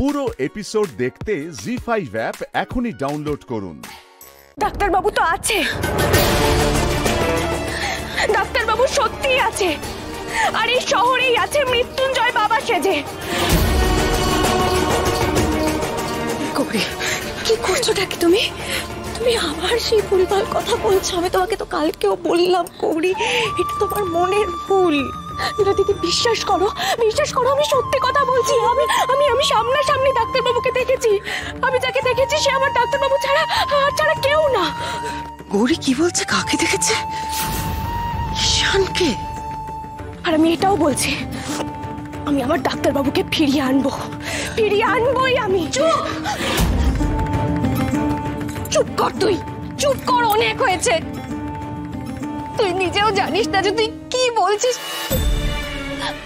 পুরো এপিসোড দেখতে জি5 অ্যাপ এখনই ডাউনলোড করুন। ডাক্তারবাবু তো আছে, ডাক্তারবাবু সত্যিই আছে, আর এই শহরেই আছে মৃত্যুঞ্জয় বাবা সেজে। গৌরী, কি করছো নাকি তুমি? তুমি আবার সেই ভুলভাল কথা বলছো। আমি তোমাকে তো কালকেও বললাম গৌরী, এটা তোমার মনের ভুল। দিদি বিশ্বাস করো, বিশ্বাস করো, আমি সত্যি কথা বলছি। আমি সামনাসামনি ডাক্তারবাবুকে দেখেছি। আমি যাকে দেখেছি সে আমার ডাক্তারবাবু ছাড়া কেউ না। গৌরী কি বলছে? কাকে দেখেছে? ঈশানকে? আর আমি এটাও বলছি, আমি আমার ডাক্তারবাবুকে ফিরিয়ে আনবোই আমি। চুপ কর, তুই চুপ কর, অনেক হয়েছে। তুই নিজেও জানিস না যে তুই কি বলছিস।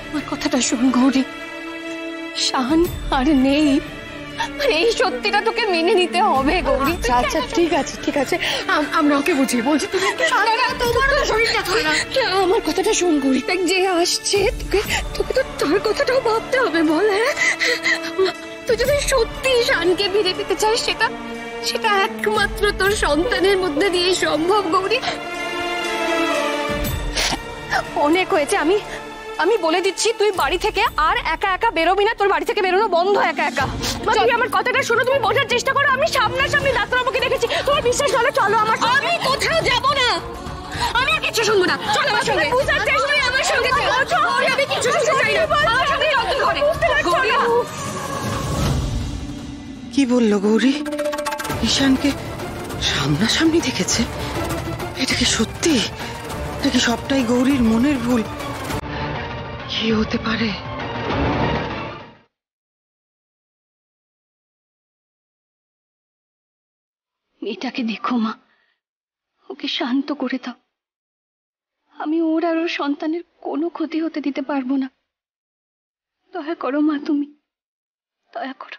আমার কথাটা শোন গৌরী, শান আর নেই, আর এই সত্যিটা তোকে মেনে নিতে হবে গৌরী। আচ্ছা ঠিক আছে, আমরা ওকে বুঝিয়ে বলছি। তুমি আমার কথাটা শোন গৌরী, দেখ যে আসছে তোকে তো তার কথাটাও ভাবতে হবে। বল, হ্যাঁ, তুই যদি সত্যি শানকে ফিরে পেতে চাস, সেটা একমাত্র তোর সন্তানের মধ্যে দিয়ে সম্ভব গৌরী। অনেক হয়েছে। আমি বলে দিচ্ছি, তুই বাড়ি থেকে আর একা একা বেরোবি না। তোর বাড়ি থেকে বেরোনো বন্ধ একা একা। তুমি আমার কথাটা শোনো, তুমি বোঝার চেষ্টা করো। আমি সামনাসামনি ডাক্তারবাবুকে দেখেছি, তোমার বিশ্বাস হলো চলো আমার। আমি কোথাও যাব না, আমি আর কিছু শুনবো না। চলো আমার সঙ্গে, বুঝার চেষ্টা করো আমার সঙ্গে। আমি কিছু শুনতে চাই না, আমার সঙ্গে রক্ত করে। কি বললো গৌরী? ঈশানকে সামনাসামনি দেখেছে? এটা কি সত্যি নাকি সবটাই গৌরীর মনের ভুল? কি হতে পারে? মেয়েটাকে দেখো মা, ওকে শান্ত করে দাও। আমি ওর আর ওর সন্তানের কোনো ক্ষতি হতে দিতে পারবো না। দয়া করো মা, তুমি দয়া করো।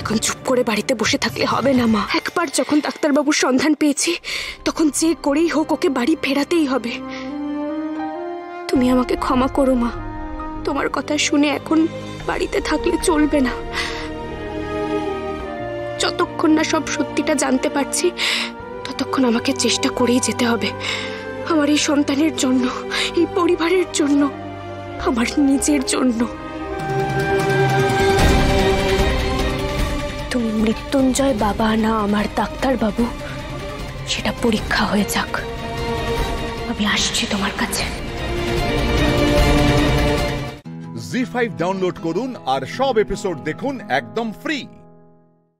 এখন চুপ করে বাড়িতে বসে থাকলে হবে না মা। একবার যখন ডাক্তারবাবুর সন্ধান পেয়েছি, তখন যে করেই হোক ওকে বাড়ি ফেরাতেই হবে। তুমি আমাকে ক্ষমা করো মা, তোমার কথা শুনে এখন বাড়িতে থাকলে চলবে না। যতক্ষণ না সব সত্যিটা জানতে পারছি, ততক্ষণ আমাকে চেষ্টা করেই যেতে হবে। আমার এই সন্তানের জন্য, এই পরিবারের জন্য, আমার নিজের জন্য। তুমি মৃত্যুঞ্জয় বাবা না আমার ডাক্তারবাবু, সেটা পরীক্ষা হয়ে যাক। আমি আসছি তোমার কাছে। জি5 ডাউনলোড করুন আর সব এপিসোড দেখুন একদম ফ্রি।